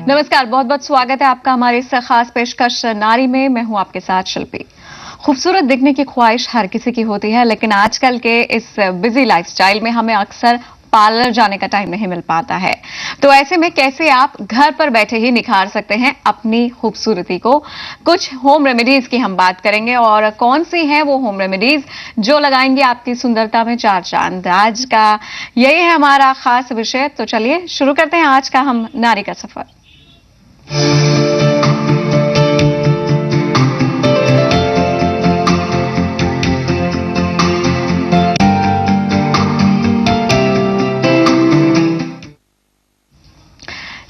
नमस्कार, बहुत बहुत स्वागत है आपका हमारे इस खास पेशकश नारी में। मैं हूं आपके साथ शिल्पी। खूबसूरत दिखने की ख्वाहिश हर किसी की होती है, लेकिन आजकल के इस बिजी लाइफस्टाइल में हमें अक्सर पार्लर जाने का टाइम नहीं मिल पाता है। तो ऐसे में कैसे आप घर पर बैठे ही निखार सकते हैं अपनी खूबसूरती को? कुछ होम रेमेडीज की हम बात करेंगे और कौन सी हैं वो होम रेमेडीज जो लगाएंगे आपकी सुंदरता में चार चांद। आज का यही है हमारा खास विषय। तो चलिए शुरू करते हैं आज का हम नारी का सफर।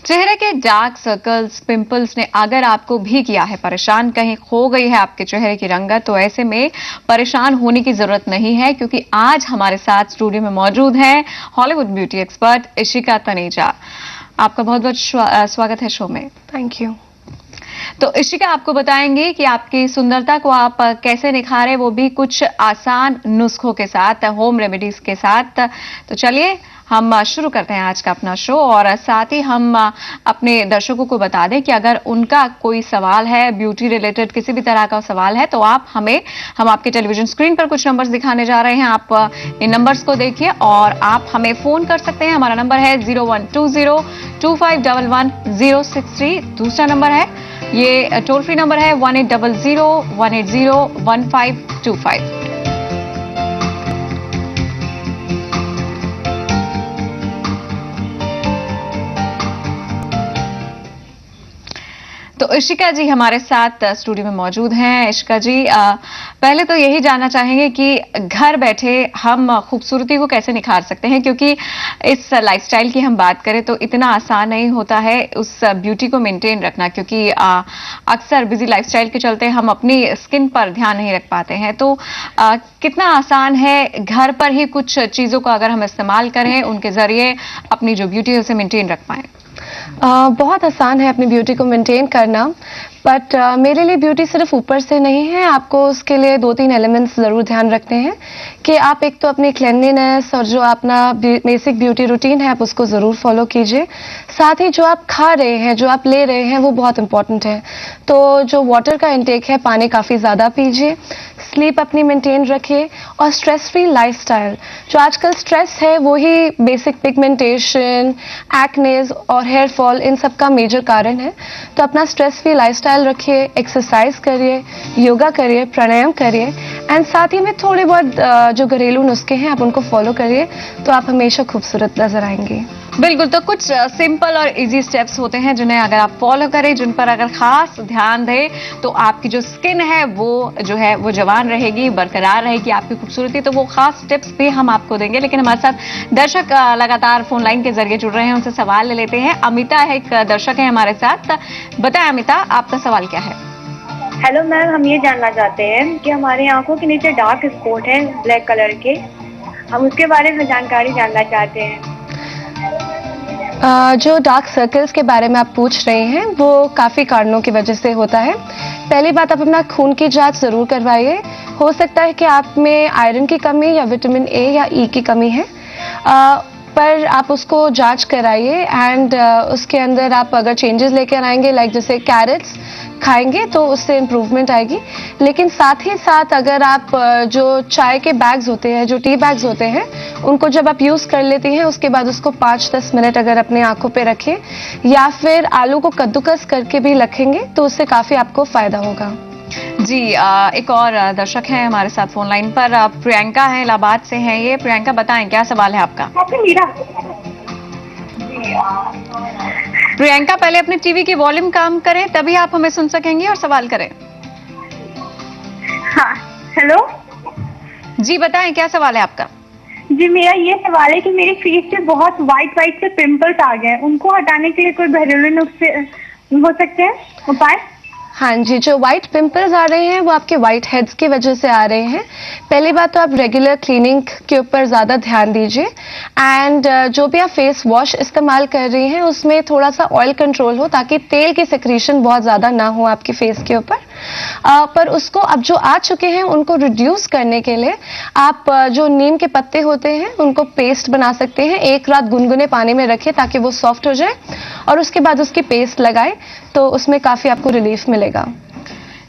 चेहरे के डार्क सर्कल्स, पिंपल्स ने अगर आपको भी किया है परेशान, कहीं खो गई है आपके चेहरे की रंगत, तो ऐसे में परेशान होने की जरूरत नहीं है, क्योंकि आज हमारे साथ स्टूडियो में मौजूद है Hollywood beauty expert Ishika Taneja. आपका बहुत बहुत स्वागत है शो में। Thank you. तो इशिका, आपको बताएंगे कि आपकी सुंदरता को आप कैसे निखारें, वो भी कुछ आसान नुस्खों के साथ, होम रेमेडीज के साथ। तो चलिए हम शुरू करते हैं आज का अपना शो, और साथ ही हम अपने दर्शकों को बता दें कि अगर उनका कोई सवाल है, ब्यूटी रिलेटेड किसी भी तरह का सवाल है, तो हम आपके टेलीविजन स्क्रीन पर कुछ नंबर्स दिखाने जा रहे हैं। आप इन नंबर्स को देखिए और आप हमें फोन कर सकते हैं। हमारा नंबर है 012025111063। दूसरा नंबर है, ये टोल फ्री नंबर है 1800-180-1525। तो इशिका जी हमारे साथ स्टूडियो में मौजूद हैं। इशिका जी, पहले तो यही जानना चाहेंगे कि घर बैठे हम खूबसूरती को कैसे निखार सकते हैं, क्योंकि इस लाइफस्टाइल की हम बात करें तो इतना आसान नहीं होता है उस ब्यूटी को मेंटेन रखना, क्योंकि अक्सर बिजी लाइफस्टाइल के चलते हम अपनी स्किन पर ध्यान नहीं रख पाते हैं। तो कितना आसान है घर पर ही कुछ चीजों का अगर हम इस्तेमाल करें, उनके जरिए अपनी जो ब्यूटी है उसे मेंटेन रख पाएं? बहुत आसान है अपनी ब्यूटी को मेंटेन करना, बट मेरे लिए ब्यूटी सिर्फ ऊपर से नहीं है। आपको उसके लिए 2-3 एलिमेंट्स ज़रूर ध्यान रखने हैं कि आप एक तो अपनी क्लेanलीनेस और जो अपना बेसिक ब्यूटी रूटीन है आप उसको ज़रूर फॉलो कीजिए। साथ ही जो आप खा रहे हैं, जो आप ले रहे हैं, वो बहुत इंपॉर्टेंट है। तो जो वाटर का इंटेक है, पानी काफ़ी ज़्यादा पीजिए, स्लीप अपनी मेंटेन रखिए, और स्ट्रेस फ्री लाइफस्टाइल। जो आजकल स्ट्रेस है वो ही बेसिक पिगमेंटेशन, एक्नेज और हेयर फॉल, इन सब का मेजर कारण है। तो अपना स्ट्रेस फ्री लाइफस्टाइल रखिए, एक्सरसाइज करिए, योगा करिए, प्राणायाम करिए, एंड साथ ही में थोड़े बहुत जो घरेलू नुस्खे हैं आप उनको फॉलो करिए, तो आप हमेशा खूबसूरत नजर आएंगे। बिल्कुल। तो कुछ सिंपल और इजी स्टेप्स होते हैं जिन्हें अगर आप फॉलो करें, जिन पर अगर खास ध्यान दें, तो आपकी जो स्किन है वो जवान रहेगी, बरकरार रहेगी आपकी खूबसूरती। तो वो खास टिप्स भी हम आपको देंगे, लेकिन हमारे साथ दर्शक लगातार फोन लाइन के जरिए जुड़ रहे हैं, उनसे सवाल ले लेते हैं। अमिता है, एक दर्शक है हमारे साथ। बताएं अमिता, आपका सवाल क्या है? हेलो मैम, हम ये जानना चाहते हैं कि हमारी आंखों के नीचे डार्क स्पॉट है ब्लैक कलर के, हम उसके बारे में जानकारी जानना चाहते हैं। जो डार्क सर्कल्स के बारे में आप पूछ रहे हैं वो काफ़ी कारणों की वजह से होता है। पहली बात, आप अपना खून की जांच ज़रूर करवाइए। हो सकता है कि आप में आयरन की कमी या विटामिन ए या ई की कमी है, पर आप उसको जांच कराइए, एंड उसके अंदर आप अगर चेंजेस लेकर आएंगे, लाइक जैसे कैरेट्स खाएंगे तो उससे इम्प्रूवमेंट आएगी। लेकिन साथ ही साथ अगर आप जो चाय के बैग्स होते हैं, जो टी बैग्स होते हैं, उनको जब आप यूज़ कर लेती हैं उसके बाद उसको 5-10 मिनट अगर अपने आंखों पे रखें, या फिर आलू को कद्दूकस करके भी रखेंगे, तो उससे काफ़ी आपको फ़ायदा होगा। जी, एक और दर्शक है हमारे साथ फोन लाइन पर, प्रियंका है, इलाहाबाद से हैं ये। प्रियंका, बताएं क्या सवाल है आपका? प्रियंका, पहले अपने टीवी की वॉल्यूम कम करें, तभी आप हमें सुन सकेंगे और सवाल करें। हाँ, हेलो जी, बताएं क्या सवाल है आपका? जी, मेरा ये सवाल है कि मेरे फेस पे बहुत वाइट से पिंपल्स आ गए हैं, उनको हटाने के लिए कोई घरेलू नुस्खे हो सकते हैं, उपाय? हाँ जी, जो व्हाइट पिंपल्स आ रहे हैं वो आपके व्हाइट हेड्स की वजह से आ रहे हैं। पहली बात तो आप रेगुलर क्लीनिंग के ऊपर ज़्यादा ध्यान दीजिए, एंड जो भी आप फेस वॉश इस्तेमाल कर रही हैं उसमें थोड़ा सा ऑयल कंट्रोल हो, ताकि तेल की सिक्रीशन बहुत ज़्यादा ना हो आपके फेस के ऊपर। पर उसको अब जो आ चुके हैं उनको रिड्यूस करने के लिए आप जो नीम के पत्ते होते हैं उनको पेस्ट बना सकते हैं। एक रात गुनगुने पानी में रखें ताकि वो सॉफ्ट हो जाए और उसके बाद उसकी पेस्ट लगाएं तो उसमें काफ़ी आपको रिलीफ मिलेगा।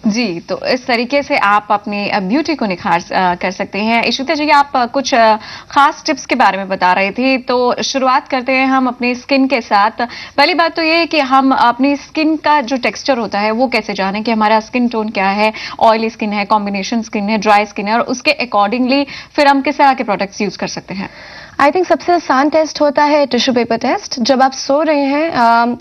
जी, तो इस तरीके से आप अपनी ब्यूटी को निखार कर सकते हैं। इशिता जी, आप कुछ खास टिप्स के बारे में बता रही थी, तो शुरुआत करते हैं हम अपनी स्किन के साथ। पहली बात तो ये है कि हम अपनी स्किन का जो टेक्सचर होता है वो कैसे जानें कि हमारा स्किन टोन क्या है, ऑयली स्किन है, कॉम्बिनेशन स्किन है, ड्राई स्किन है, और उसके अकॉर्डिंगली फिर हम किस तरह के प्रोडक्ट्स यूज कर सकते हैं। आई थिंक सबसे आसान टेस्ट होता है टिश्यू पेपर टेस्ट। जब आप सो रहे हैं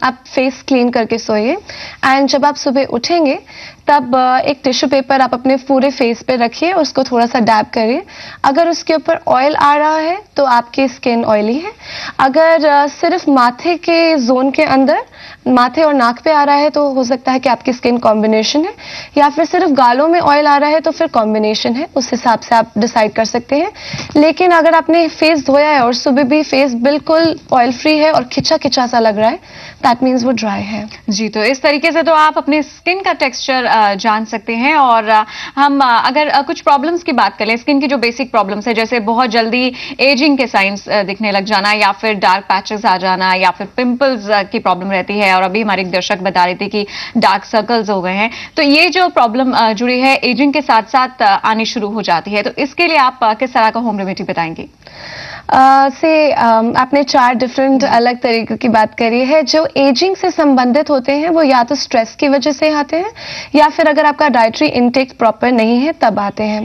आप फेस क्लीन करके सोइए एंड जब आप सुबह उठेंगे तब एक टिश्यू पेपर आप अपने पूरे फेस पे रखिए, उसको थोड़ा सा डैब करिए। अगर उसके ऊपर ऑयल आ रहा है तो आपकी स्किन ऑयली है। अगर सिर्फ माथे के जोन के अंदर, माथे और नाक पे आ रहा है तो हो सकता है कि आपकी स्किन कॉम्बिनेशन है, या फिर सिर्फ गालों में ऑयल आ रहा है तो फिर कॉम्बिनेशन है। उस हिसाब से आप डिसाइड कर सकते हैं। लेकिन अगर आपने फेस धोया है और सुबह भी फेस बिल्कुल ऑयल फ्री है और खिंचा खिंचा सा लग रहा है, दैट मीन्स वो ड्राई है। जी, तो इस तरीके से तो आप अपने स्किन का टेक्सचर जान सकते हैं। और हम अगर कुछ प्रॉब्लम्स की बात करें, स्किन की जो बेसिक प्रॉब्लम्स है, जैसे बहुत जल्दी एजिंग के साइंस दिखने लग जाना, या फिर डार्क पैचेस आ जाना, या फिर पिंपल्स की प्रॉब्लम रहती है, और अभी हमारे एक दर्शक बता रही थी कि डार्क सर्कल्स हो गए हैं, तो ये जो प्रॉब्लम जुड़ी है एजिंग के साथ साथ आनी शुरू हो जाती है, तो इसके लिए आप किस तरह का होम रेमेडी बताएंगे? आपने 4 डिफरेंट अलग तरीकों की बात करी है। जो एजिंग से संबंधित होते हैं वो या तो स्ट्रेस की वजह से आते हैं या फिर अगर आपका डाइटरी इनटेक प्रॉपर नहीं है तब आते हैं।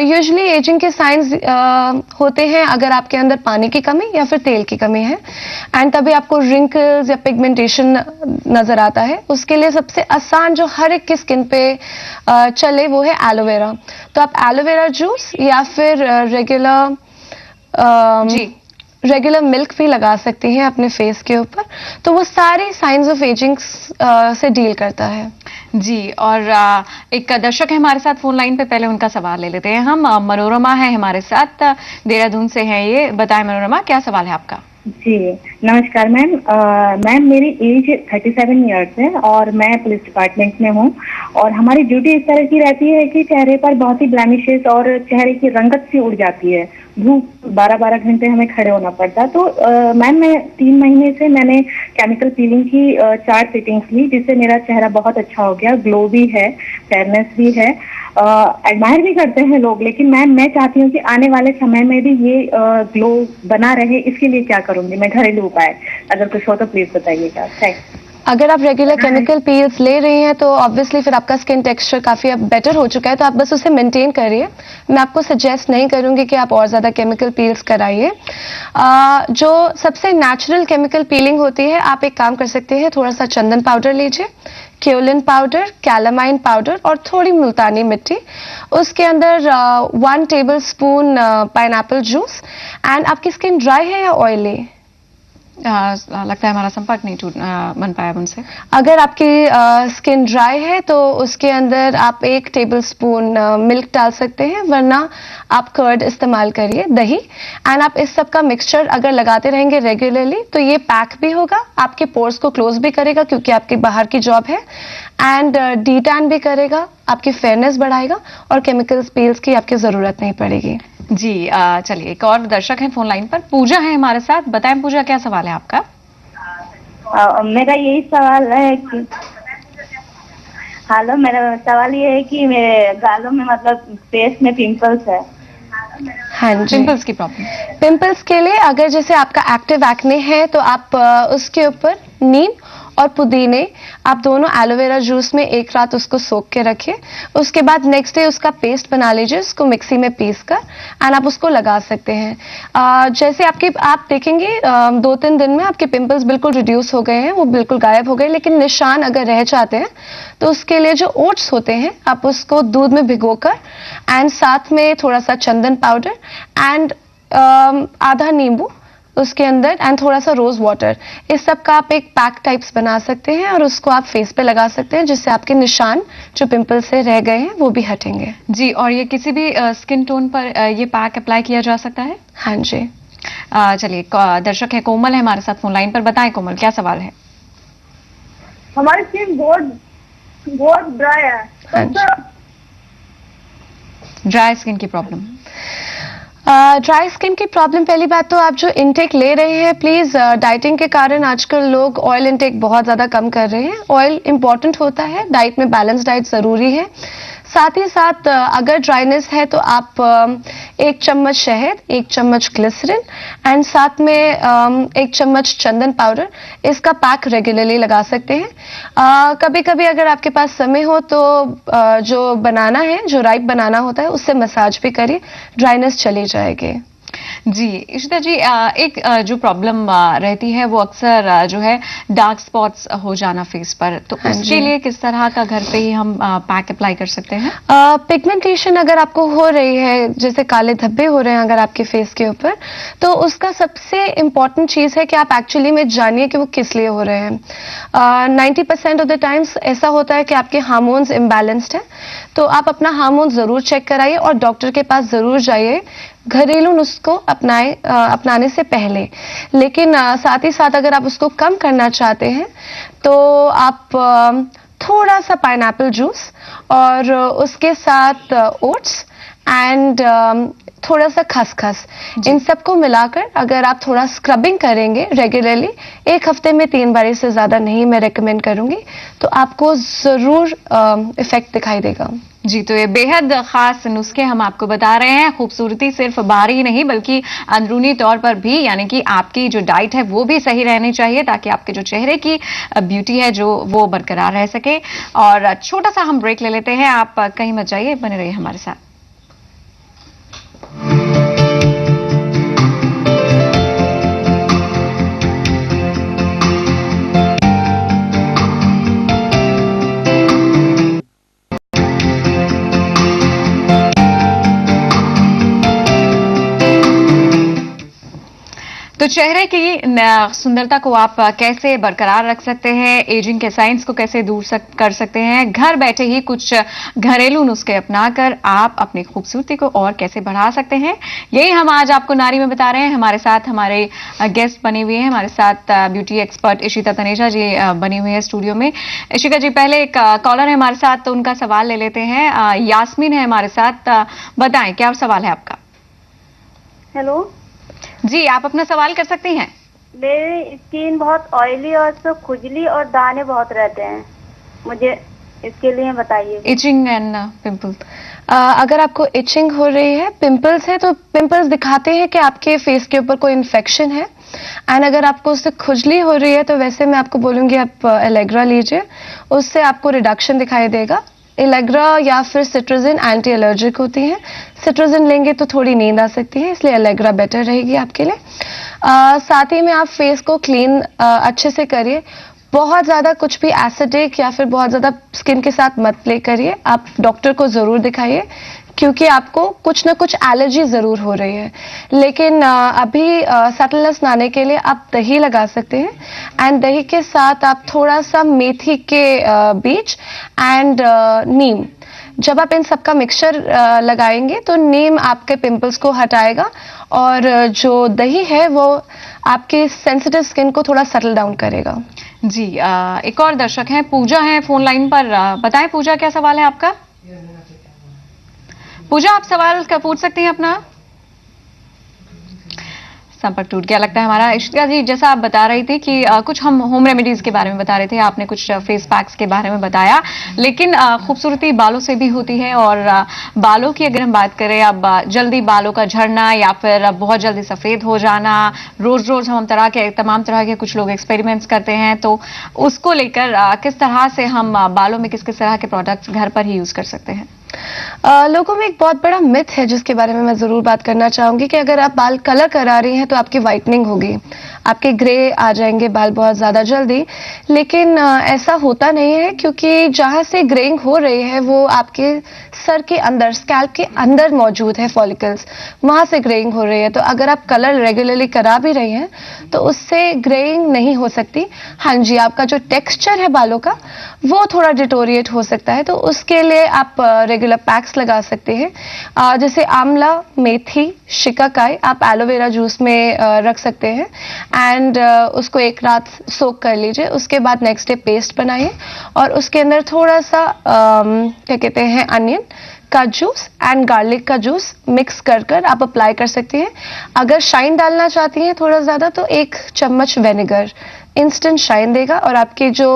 यूजुअली एजिंग के साइंस होते हैं अगर आपके अंदर पानी की कमी या फिर तेल की कमी है, एंड तभी आपको रिंकल्स या पिगमेंटेशन नजर आता है। उसके लिए सबसे आसान जो हर एक की स्किन पे चले वो है एलोवेरा। तो आप एलोवेरा जूस या फिर रेगुलर मिल्क भी लगा सकती हैं अपने फेस के ऊपर, तो वो सारे साइंस ऑफ एजिंग से डील करता है। जी, और एक दर्शक है हमारे साथ फोन लाइन पे, पहले उनका सवाल ले लेते हैं हम। मनोरमा है हमारे साथ, देहरादून से हैं ये। बताएं मनोरमा, क्या सवाल है आपका? जी नमस्कार मैम। मैम मेरी एज 37 इयर्स है और मैं पुलिस डिपार्टमेंट में हूँ, और हमारी ड्यूटी इस तरह की रहती है कि चेहरे पर बहुत ही ब्लेमिशेस और चेहरे की रंगत सी उड़ जाती है। धूप 12-12 घंटे हमें खड़े होना पड़ता। तो मैम मैं 3 महीने से मैंने केमिकल पीलिंग की 4 सिटिंग्स ली, जिससे मेरा चेहरा बहुत अच्छा हो गया, ग्लो भी है, फेयरनेस भी है, एडमायर भी करते हैं लोग। लेकिन मैम मैं चाहती हूँ कि आने वाले समय में भी ये ग्लो बना रहे, इसके लिए क्या करूंगी मैं? घरेलू उपाय अगर कुछ हो तो प्लीज बताइएगा। थैंक्स। अगर आप रेगुलर केमिकल पील्स ले रही हैं तो ऑब्वियसली फिर आपका स्किन टेक्सचर काफ़ी अब बेटर हो चुका है, तो आप बस उसे मेंटेन करिए। मैं आपको सजेस्ट नहीं करूंगी कि आप और ज़्यादा केमिकल पील्स कराइए। जो सबसे नेचुरल केमिकल पीलिंग होती है, आप एक काम कर सकते हैं, थोड़ा सा चंदन पाउडर लीजिए, क्योलिन पाउडर, कैलामाइन पाउडर और थोड़ी मुल्तानी मिट्टी। उसके अंदर 1 table spoon pineapple juice. And आपकी स्किन ड्राई है या ऑयली? लगता है हमारा संपर्क नहीं बन पाया उनसे। अगर आपकी स्किन ड्राई है तो उसके अंदर आप 1 टेबल स्पून मिल्क डाल सकते हैं, वरना आप कर्ड इस्तेमाल करिए, दही। एंड आप इस सब का मिक्सचर अगर लगाते रहेंगे रेगुलरली तो ये पैक भी होगा, आपके पोर्स को क्लोज भी करेगा क्योंकि आपकी बाहर की जॉब है, एंड डी टैन भी करेगा, आपकी फेयरनेस बढ़ाएगा और केमिकल पील्स की आपकी ज़रूरत नहीं पड़ेगी। जी, चलिए एक और दर्शक है फोन लाइन पर, पूजा है हमारे साथ। बताएं पूजा, क्या सवाल है आपका? मेरा यही सवाल है कि मेरा सवाल ये है कि मेरे गालों में मतलब फेस में पिंपल्स है। हाँ जी, पिंपल्स की प्रॉब्लम। पिंपल्स के लिए अगर जैसे आपका एक्टिव एक्ने है तो आप उसके ऊपर नीम और पुदीने, आप दोनों एलोवेरा जूस में 1 रात उसको सोख के रखिए। उसके बाद नेक्स्ट डे उसका पेस्ट बना लीजिए, उसको मिक्सी में पीस कर, एंड आप उसको लगा सकते हैं। जैसे आप देखेंगे 2-3 दिन में आपके पिंपल्स बिल्कुल रिड्यूस हो गए हैं, वो बिल्कुल गायब हो गए। लेकिन निशान अगर रह जाते हैं तो उसके लिए जो ओट्स होते हैं आप उसको दूध में भिगोकर, एंड साथ में थोड़ा सा चंदन पाउडर एंड आधा नींबू उसके अंदर, एंड थोड़ा सा रोज वाटर, इस सब का आप एक पैक टाइप्स बना सकते हैं और उसको आप फेस पे लगा सकते हैं, जिससे आपके निशान जो पिंपल से रह गए हैं वो भी हटेंगे। जी, और ये किसी भी स्किन टोन पर ये पैक अप्लाई किया जा सकता है? हाँ जी। चलिए दर्शक है कोमल है हमारे साथ फोन लाइन पर। बताएं कोमल, क्या सवाल है? हमारी स्किन बहुत बहुत ड्राई है। हाँ जी। ड्राई स्किन की प्रॉब्लम। ड्राई स्किन की प्रॉब्लम, पहली बात तो आप जो इनटेक ले रहे हैं प्लीज डाइटिंग के कारण आजकल लोग ऑयल इनटेक बहुत ज्यादा कम कर रहे हैं। ऑयल इंपॉर्टेंट होता है, डाइट में बैलेंस डाइट जरूरी है। साथ ही साथ अगर ड्राइनेस है तो आप 1 चम्मच शहद, 1 चम्मच ग्लिसरीन एंड साथ में 1 चम्मच चंदन पाउडर, इसका पैक रेगुलरली लगा सकते हैं। कभी कभी अगर आपके पास समय हो तो जो बनाना है, जो राइप बनाना होता है, उससे मसाज भी करिए, ड्राइनेस चली जाएगी। जी इशिता जी, एक जो प्रॉब्लम रहती है वो अक्सर जो है डार्क स्पॉट्स हो जाना फेस पर, तो हाँ उसके जी। लिए किस तरह का घर पे ही हम पैक अप्लाई कर सकते हैं? पिगमेंटेशन अगर आपको हो रही है, जैसे काले धब्बे हो रहे हैं अगर आपके फेस के ऊपर, तो उसका सबसे इम्पॉर्टेंट चीज है कि आप एक्चुअली में जानिए कि वो किस लिए हो रहे हैं। 90% ऑफ द टाइम्स ऐसा होता है कि आपके हार्मोन्स इम्बैलेंस्ड है, तो आप अपना हार्मोन जरूर चेक कराइए और डॉक्टर के पास जरूर जाइए घरेलू नुस्खों अपनाने से पहले। लेकिन साथ ही साथ अगर आप उसको कम करना चाहते हैं तो आप थोड़ा सा पाइनएप्पल जूस और उसके साथ ओट्स एंड थोड़ा सा खसखस, इन सबको मिलाकर अगर आप थोड़ा स्क्रबिंग करेंगे रेगुलरली, 1 हफ्ते में 3 बार, से ज्यादा नहीं मैं रेकमेंड करूंगी, तो आपको जरूर इफेक्ट दिखाई देगा। जी, तो ये बेहद खास नुस्खे हम आपको बता रहे हैं। खूबसूरती सिर्फ बाहर ही नहीं बल्कि अंदरूनी तौर पर भी, यानी कि आपकी जो डाइट है वो भी सही रहनी चाहिए ताकि आपके जो चेहरे की ब्यूटी है जो वो बरकरार रह सके। और छोटा सा हम ब्रेक ले लेते हैं, आप कहीं मत जाइए, बने रहिए हमारे साथ। तो चेहरे की सुंदरता को आप कैसे बरकरार रख सकते हैं, एजिंग के साइंस को कैसे दूर कर सकते हैं, घर बैठे ही कुछ घरेलू नुस्खे अपनाकर आप अपनी खूबसूरती को और कैसे बढ़ा सकते हैं, यही हम आज आपको नारी में बता रहे हैं। हमारे साथ हमारे गेस्ट बने हुए हैं, हमारे साथ ब्यूटी एक्सपर्ट इशिता तनेजा जी बनी हुई है स्टूडियो में। इशिता जी, पहले एक कॉलर है हमारे साथ, तो उनका सवाल ले लेते हैं। यास्मीन है हमारे साथ, बताएं क्या सवाल है आपका? हेलो जी, आप अपना सवाल कर सकती हैं। मेरी स्किन बहुत ऑयली और उसमें खुजली और दाने बहुत रहते हैं, मुझे इसके लिए बताइए। Etching and pimple. अगर आपको इचिंग हो रही है, पिंपल्स है, तो पिंपल्स दिखाते हैं कि आपके फेस के ऊपर कोई इन्फेक्शन है। एंड अगर आपको उससे खुजली हो रही है तो वैसे मैं आपको बोलूंगी आप एलेग्रा लीजिए, उससे आपको रिडक्शन दिखाई देगा। एलेग्रा या फिर सिट्रोजिन एंटी एलर्जिक होती है, सिट्रोजिन लेंगे तो थोड़ी नींद आ सकती है, इसलिए एलेग्रा बेटर रहेगी आपके लिए। साथ ही में आप फेस को क्लीन अच्छे से करिए, बहुत ज्यादा कुछ भी एसिडिक या फिर बहुत ज्यादा स्किन के साथ मत प्ले करिए, आप डॉक्टर को जरूर दिखाइए क्योंकि आपको कुछ ना कुछ एलर्जी जरूर हो रही है। लेकिन अभी सटलनेस लाने के लिए आप दही लगा सकते हैं एंड दही के साथ आप थोड़ा सा मेथी के बीज एंड नीम, जब आप इन सबका मिक्सचर लगाएंगे तो नीम आपके पिंपल्स को हटाएगा और जो दही है वो आपके सेंसिटिव स्किन को थोड़ा सेटल डाउन करेगा। जी, एक और दर्शक हैं, पूजा है फोन लाइन पर। बताएं पूजा, क्या सवाल है आपका? पूजा, आप सवाल क्या पूछ सकती हैं अपना? संपर्क टूट गया लगता है हमारा। इशिता जी, जैसा आप बता रही थी कि कुछ हम होम रेमेडीज के बारे में बता रहे थे, आपने कुछ फेस पैक्स के बारे में बताया, लेकिन खूबसूरती बालों से भी होती है। और बालों की अगर हम बात करें, अब जल्दी बालों का झड़ना या फिर बहुत जल्दी सफेद हो जाना, रोज रोज हम तमाम तरह के कुछ लोग एक्सपेरिमेंट्स करते हैं, तो उसको लेकर किस तरह से हम बालों में किस किस तरह के प्रोडक्ट्स घर पर ही यूज कर सकते हैं? लोगों में एक बहुत बड़ा मिथ है जिसके बारे में मैं जरूर बात करना चाहूंगी कि अगर आप बाल कलर करा रही हैं तो आपकी वाइटनिंग होगी, आपके ग्रे आ जाएंगे बाल बहुत ज्यादा जल्दी। लेकिन ऐसा होता नहीं है, क्योंकि जहां से ग्रेइंग हो रही है वो आपके सर के अंदर, स्कैल्प के अंदर मौजूद है फॉलिकल्स, वहां से ग्रेइंग हो रही है। तो अगर आप कलर रेगुलरली करा भी रही हैं तो उससे ग्रेइंग नहीं हो सकती। हाँ जी, आपका जो टेक्सचर है बालों का वो थोड़ा डिटोरिएट हो सकता है, तो उसके लिए आप रेगुलर पैक्स लगा सकते हैं। जैसे आंवला, मेथी, शिकाकाई आप एलोवेरा जूस में रख सकते हैं एंड उसको एक रात सोक कर लीजिए। उसके बाद नेक्स्ट डे पेस्ट बनाइए और उसके अंदर थोड़ा सा क्या कहते हैं अनियन का जूस एंड गार्लिक का जूस मिक्स कर कर आप अप्लाई कर सकती हैं। अगर शाइन डालना चाहती हैं थोड़ा ज़्यादा तो 1 चम्मच विनेगर इंस्टेंट शाइन देगा और आपके जो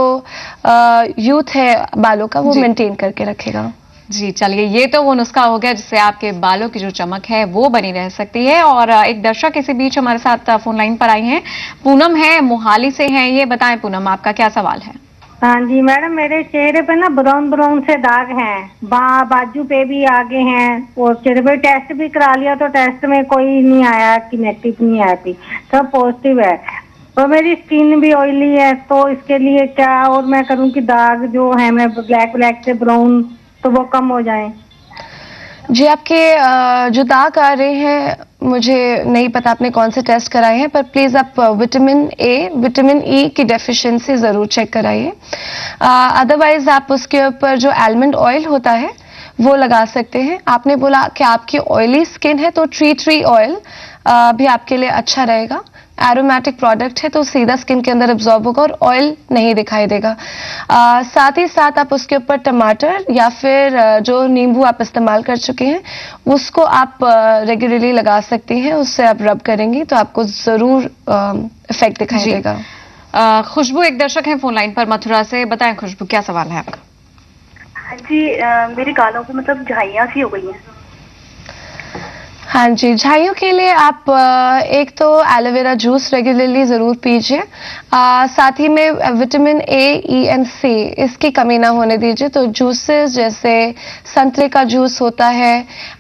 यूथ है बालों का वो मेंटेन करके रखेगा। जी चलिए, ये तो वो नुस्खा हो गया जिससे आपके बालों की जो चमक है वो बनी रह सकती है। और एक दर्शक इसी बीच हमारे साथ फोन लाइन पर आई हैं, पूनम है, मोहाली से हैं। ये बताएं पूनम, आपका क्या सवाल है? हाँ जी मैडम, मेरे चेहरे पे ना ब्राउन ब्राउन से दाग हैं, बाजू पे भी आगे हैं और चेहरे पे टेस्ट भी करा लिया तो टेस्ट में कोई नहीं आया कि नेगेटिव नहीं आया थी, सब पॉजिटिव है। और मेरी स्किन भी ऑयली है, तो इसके लिए क्या और मैं करूं कि दाग जो है मैं ब्लैक से ब्राउन तो वो कम हो जाए? जी आपके जो दाग आ रहे हैं मुझे नहीं पता आपने कौन से टेस्ट कराए हैं, पर प्लीज़ आप विटामिन ए, विटामिन ई की डेफिशिएंसी ज़रूर चेक कराइए। अदरवाइज आप उसके ऊपर जो आलमंड ऑयल होता है वो लगा सकते हैं। आपने बोला कि आपकी ऑयली स्किन है तो ट्री ऑयल भी आपके लिए अच्छा रहेगा। एरोमेटिक प्रोडक्ट है तो सीधा स्किन के अंदर एब्जॉर्ब होगा और ऑयल नहीं दिखाई देगा। साथ ही साथ आप उसके ऊपर टमाटर या फिर जो नींबू आप इस्तेमाल कर चुके हैं उसको आप रेगुलरली लगा सकती हैं। उससे आप रब करेंगी तो आपको ज़रूर इफेक्ट दिखाई देगा। खुशबू एक दर्शक है फोन लाइन पर मथुरा से। बताएं खुशबू, क्या सवाल है आपका? जी मेरे गालों पे मतलब झाइयाँ सी हो गई हैं। हाँ जी, झाइयों के लिए आप एक तो एलोवेरा जूस रेगुलरली ज़रूर पीजिए। साथ ही में विटामिन ए, ई एंड सी इसकी कमी ना होने दीजिए। तो जूसेस जैसे संतरे का जूस होता है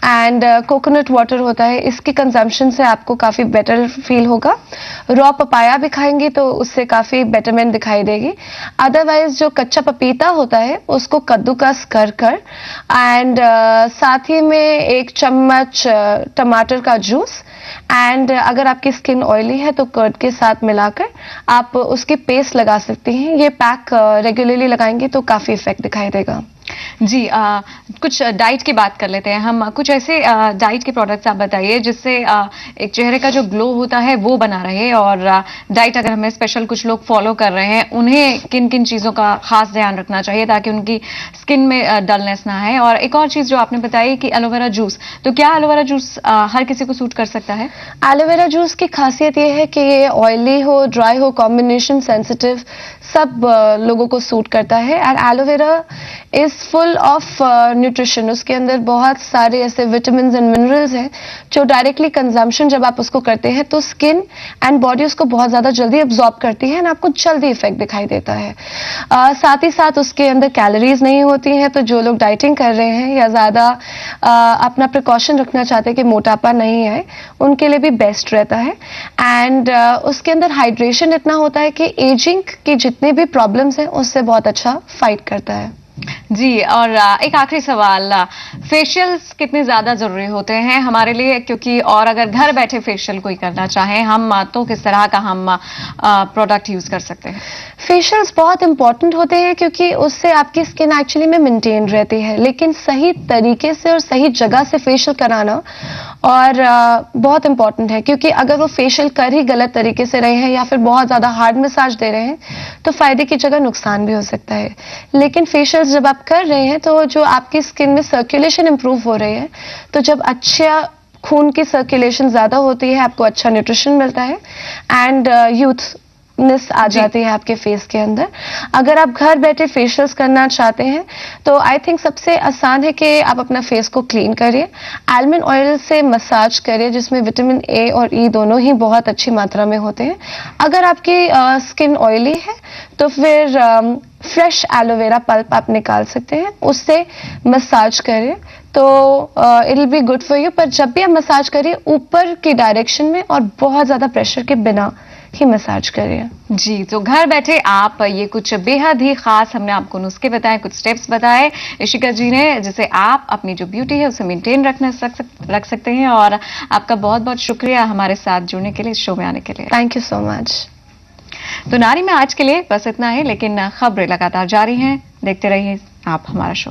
एंड कोकोनट वाटर होता है, इसकी कंजम्पशन से आपको काफ़ी बेटर फील होगा। रॉ पपाया भी खाएंगे तो उससे काफ़ी बेटरमेंट दिखाई देगी। अदरवाइज जो कच्चा पपीता होता है उसको कद्दूकस कर कर एंड साथ ही में 1 चम्मच टमाटर का जूस एंड अगर आपकी स्किन ऑयली है तो कर्ड के साथ मिलाकर आप उसकी पेस्ट लगा सकती हैं। ये पैक रेगुलरली लगाएंगे तो काफ़ी इफेक्ट दिखाई देगा। जी कुछ डाइट की बात कर लेते हैं हम। कुछ ऐसे डाइट के प्रोडक्ट्स आप बताइए जिससे एक चेहरे का जो ग्लो होता है वो बना रहे। और डाइट अगर हमें स्पेशल कुछ लोग फॉलो कर रहे हैं, उन्हें किन किन चीज़ों का खास ध्यान रखना चाहिए ताकि उनकी स्किन में डलनेस ना आए? और एक और चीज़ जो आपने बताई कि एलोवेरा जूस, तो क्या एलोवेरा जूस हर किसी को सूट कर सकता है? एलोवेरा जूस की खासियत ये है कि ये ऑयली हो, ड्राई हो, कॉम्बिनेशन सेंसिटिव सब लोगों को सूट करता है। And aloe vera is full of nutrition. उसके अंदर बहुत सारे ऐसे विटामिन एंड मिनरल्स हैं जो डायरेक्टली कंजम्पशन जब आप उसको करते हैं तो स्किन एंड बॉडी उसको बहुत ज़्यादा जल्दी एब्जॉर्ब करती है और आपको जल्दी इफेक्ट दिखाई देता है। साथ ही साथ उसके अंदर कैलोरीज नहीं होती हैं, तो जो लोग डाइटिंग कर रहे हैं या ज़्यादा अपना प्रिकॉशन रखना चाहते हैं कि मोटापा नहीं आए, उनके लिए भी बेस्ट रहता है। एंड उसके अंदर हाइड्रेशन इतना होता है कि एजिंग की जितने भी प्रॉब्लम्स हैं उससे बहुत अच्छा फाइट करता है। जी, और एक आखिरी सवाल, फेशियल्स कितने ज्यादा जरूरी होते हैं हमारे लिए? क्योंकि और अगर घर बैठे फेशियल कोई करना चाहे हम तो किस तरह का हम प्रोडक्ट यूज कर सकते हैं? फेशियल्स बहुत इंपॉर्टेंट होते हैं क्योंकि उससे आपकी स्किन एक्चुअली में मेंटेन रहती है, लेकिन सही तरीके से और सही जगह से फेशियल कराना और बहुत इंपॉर्टेंट है। क्योंकि अगर वो फेशियल कर ही गलत तरीके से रहे हैं या फिर बहुत ज़्यादा हार्ड मसाज दे रहे हैं तो फायदे की जगह नुकसान भी हो सकता है। लेकिन फेशियल्स जब आप कर रहे हैं तो जो आपकी स्किन में सर्कुलेशन इंप्रूव हो रही है, तो जब अच्छा खून की सर्कुलेशन ज़्यादा होती है आपको अच्छा न्यूट्रिशन मिलता है एंड यूथनेस आ जाती है आपके फेस के अंदर। अगर आप घर बैठे फेशियल्स करना चाहते हैं तो आई थिंक सबसे आसान है कि आप अपना फेस को क्लीन करिए, आलमंड ऑयल से मसाज करिए जिसमें विटामिन ए और ई दोनों ही बहुत अच्छी मात्रा में होते हैं। अगर आपकी स्किन ऑयली है तो फिर फ्रेश एलोवेरा पल्प आप निकाल सकते हैं, उससे मसाज करें तो it will be good for you. पर जब भी आप मसाज करिए ऊपर की डायरेक्शन में और बहुत ज़्यादा प्रेशर के बिना ही मसाज करिए। जी, तो घर बैठे आप ये कुछ बेहद ही खास हमने आपको नुस्खे बताए, कुछ स्टेप्स बताए इशिका जी ने, जिसे आप अपनी जो ब्यूटी है उसे मेंटेन रख सकते हैं। और आपका बहुत बहुत शुक्रिया हमारे साथ जुड़ने के लिए, इस शो में आने के लिए। Thank you so much. तो नारी में आज के लिए बस इतना है, लेकिन खबरें लगातार जारी हैं। देखते रहिए आप हमारा शो।